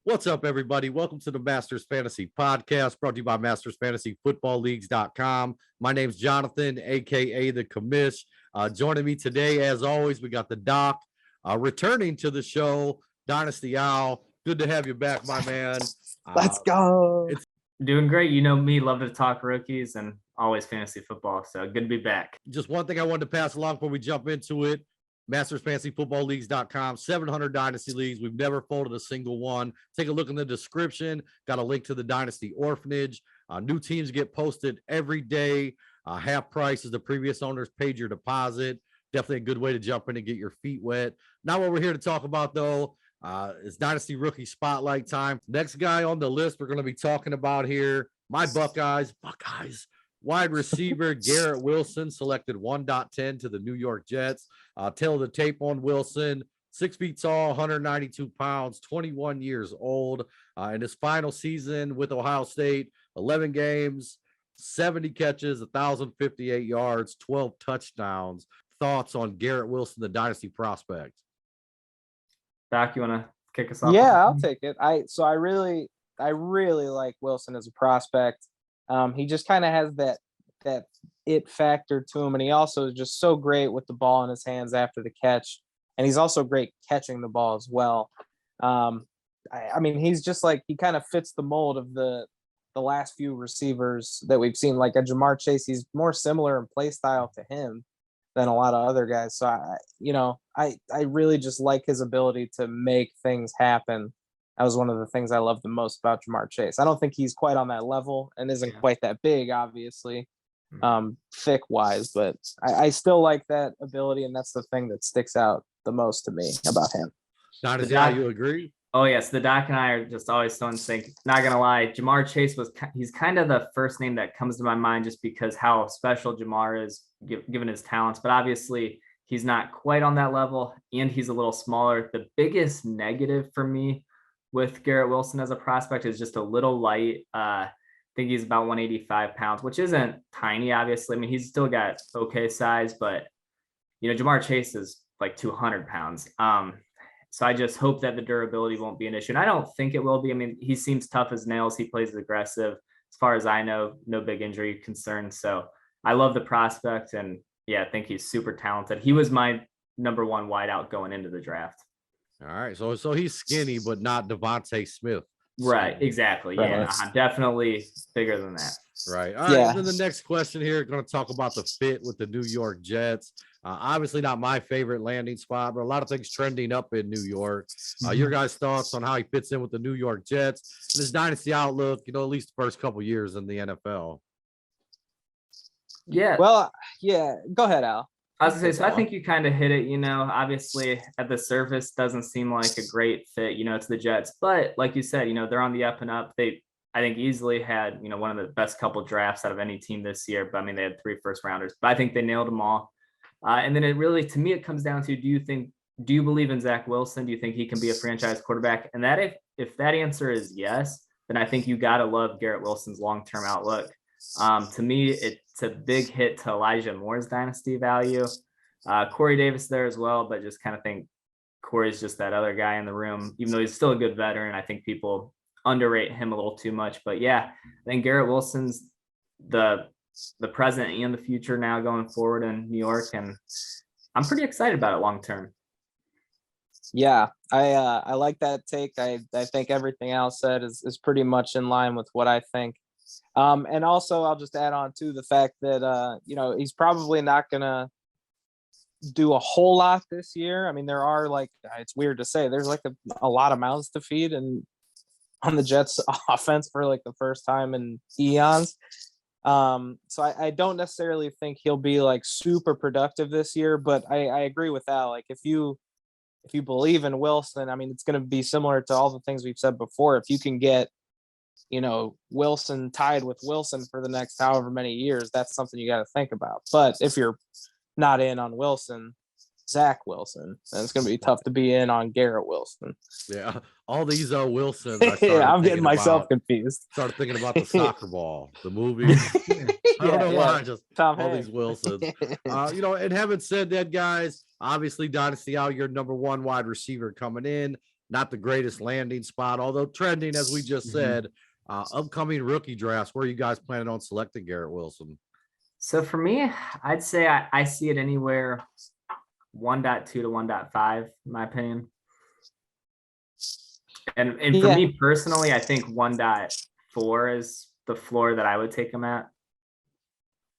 What's up, everybody? Welcome to the Masters Fantasy Podcast, brought to you by MastersFantasyFootballLeagues.com. My name's Jonathan, a.k.a. The Commish. Joining me today, as always, we got the Doc. Returning to the show, Dynasty Owl. Good to have you back, my man. Let's go. It's doing great. You know me, love to talk rookies and always fantasy football. So good to be back. Just one thing I wanted to pass along before we jump into it. MastersFantasyFootballLeagues.com, 700 Dynasty Leagues. We've never folded a single one. Take a look in the description. Got a link to the Dynasty Orphanage. New teams get posted every day. Half price is the previous owners paid your deposit. Definitely a good way to jump in and get your feet wet. Not what we're here to talk about, though. It's Dynasty Rookie Spotlight time. Next guy on the list we're going to be talking about here, my Buckeyes. Wide receiver Garrett Wilson, selected 1.10 to the New York Jets. Tail of the tape on Wilson, 6 feet tall, 192 pounds, 21 years old. In his final season with Ohio State, 11 games, 70 catches, 1,058 yards, 12 touchdowns. Thoughts on Garrett Wilson, the Dynasty prospect? Doc, you want to kick us off? Yeah, I'll take it. I really like Wilson as a prospect. He just kind of has that it factor to him, and he also is just so great with the ball in his hands after the catch, and he's also great catching the ball as well. I mean, he's just like, he kind of fits the mold of the last few receivers that we've seen, like a Jamar Chase. He's more similar in play style to him than a lot of other guys. So I really just like his ability to make things happen. That was one of the things I love the most about Jamar Chase. I don't think he's quite on that level and isn't quite that big, obviously, thick wise, but I still like that ability, and that's the thing that sticks out the most to me about him. Doc, you agree? Oh yes, the Doc and I are just always so in sync. Not gonna lie, Jamar Chase he's kind of the first name that comes to my mind just because how special Jamar is given his talents, but obviously he's not quite on that level, and he's a little smaller. The biggest negative for me with Garrett Wilson as a prospect is just a little light. I think he's about 185 pounds, which isn't tiny, obviously. I mean, he's still got okay size, but Jamar Chase is like 200 pounds. So I just hope that the durability won't be an issue. And I don't think it will be. I mean, he seems tough as nails. He plays aggressive. As far as I know, no big injury concerns. So I love the prospect, and I think he's super talented. He was my number one wideout going into the draft. All right, so he's skinny, but not Devontae Smith. Right, exactly. Right. Yeah, definitely bigger than that. Right. All right. Then the next question here, going to talk about the fit with the New York Jets. Obviously not my favorite landing spot, but a lot of things trending up in New York. Your guys' thoughts on how he fits in with the New York Jets and his dynasty outlook, at least the first couple years in the NFL. Yeah. Well, go ahead, Al. I was gonna say, so I think you kind of hit it, obviously at the surface doesn't seem like a great fit, to the Jets, but like you said, they're on the up and up. I think easily had, one of the best couple drafts out of any team this year, but I mean, they had 3 first rounders, but I think they nailed them all. And then it really, to me, it comes down to, do you believe in Zach Wilson? Do you think he can be a franchise quarterback? And that if that answer is yes, then I think you got to love Garrett Wilson's long-term outlook. To me, it's a big hit to Elijah Moore's dynasty value. Corey Davis there as well, but just kind of think Corey's just that other guy in the room, even though he's still a good veteran. I think people underrate him a little too much, but I think Garrett Wilson's the present and the future now going forward in New York, and I'm pretty excited about it long term. Yeah, I like that take. I think everything else said is pretty much in line with what I think. And also I'll just add on to the fact that he's probably not gonna do a whole lot this year. I mean, there are, like, it's weird to say, there's like a lot of mouths to feed and on the Jets offense for like the first time in eons. So I don't necessarily think he'll be like super productive this year, but I agree with Al. Like, if you believe in Wilson, I mean, it's going to be similar to all the things we've said before. If you can get, Wilson tied with Wilson for the next however many years, that's something you got to think about. But if you're not in on Wilson, Zach Wilson, and it's going to be tough to be in on Garrett Wilson. Yeah, all these are Wilsons. I'm getting myself confused. Started thinking about the soccer ball, the movie. I don't know why, just Tom all Hanks. these Wilsons. And having said that, guys, obviously Dynasty out, your number one wide receiver coming in. not the greatest landing spot, although trending, as we just said. Upcoming rookie drafts, where are you guys planning on selecting Garrett Wilson? So for me, I'd say I see it anywhere 1.2 to 1.5, in my opinion. And for me personally, I think 1.4 is the floor that I would take him at.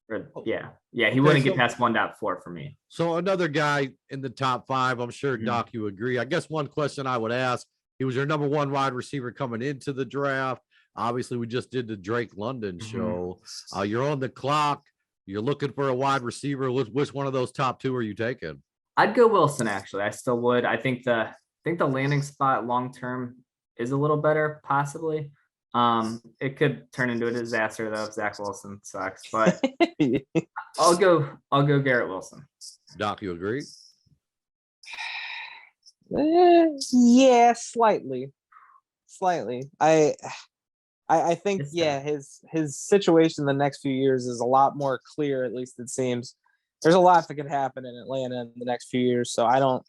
Or he wouldn't get past 1.4 for me. So another guy in the top 5, I'm sure Doc, you agree. I guess one question I would ask, he was your number 1 wide receiver coming into the draft. Obviously, we just did the Drake London show. You're on the clock. You're looking for a wide receiver. Which one of those top 2 are you taking? I'd go Wilson, actually. I still would. I think the landing spot long term is a little better, possibly. It could turn into a disaster though if Zach Wilson sucks. But I'll go Garrett Wilson. Doc, you agree? Yeah, slightly. I think his situation the next few years is a lot more clear, at least it seems. There's a lot that could happen in Atlanta in the next few years, so I think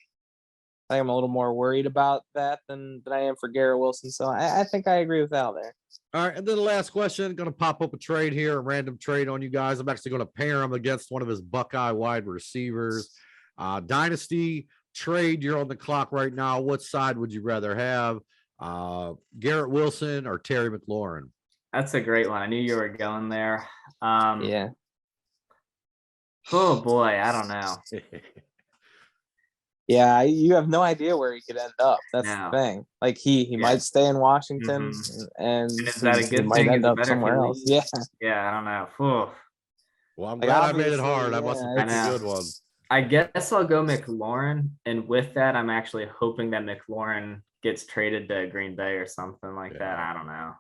I'm a little more worried about that than I am for Garrett Wilson. So I think I agree with Al there. All right, and then the last question, going to pop up a trade here, a random trade on you guys. I'm actually going to pair him against one of his Buckeye wide receivers. Dynasty trade, you're on the clock right now. What side would you rather have? Garrett Wilson or Terry McLaurin? That's a great one. I knew you were going there. Yeah. Oh boy, I don't know. Yeah, you have no idea where he could end up. That's the thing. Like he might stay in Washington, and is that a good might thing? end up somewhere else. Yeah. Yeah, I don't know. Whew. Well, I'm glad I made it hard. I must have picked a good one. I guess I'll go McLaurin, and with that, I'm actually hoping that McLaurin gets traded to Green Bay or something like that. I don't know.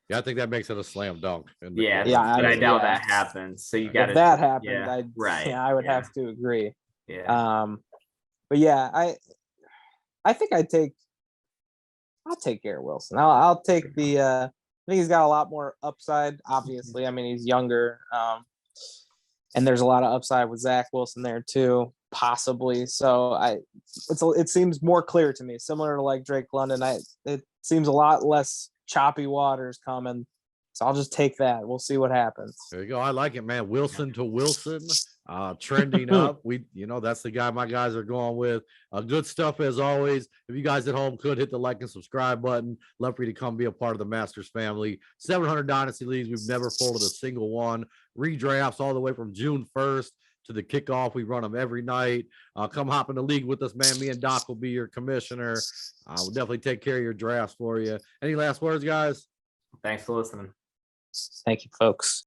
Yeah, I think that makes it a slam dunk. But I doubt that happens. So you got if that happened, I would have to agree. Yeah. But yeah, I think I'll take Garrett Wilson. I'll take the I think he's got a lot more upside, obviously. I mean, he's younger. And there's a lot of upside with Zach Wilson there too, possibly. So it seems more clear to me, similar to like Drake London. It seems a lot less choppy waters coming. So I'll just take that. We'll see what happens. There you go. I like it, man. Wilson to Wilson, trending up. That's the guy my guys are going with. Good stuff as always. If you guys at home could hit the like and subscribe button, love for you to come be a part of the Masters family. 700 Dynasty leagues. We've never folded a single one. Redrafts all the way from June 1st to the kickoff. We run them every night. Come hop in the league with us, man. Me and Doc will be your commissioner. We'll definitely take care of your drafts for you. Any last words, guys? Thanks for listening. Thank you, folks.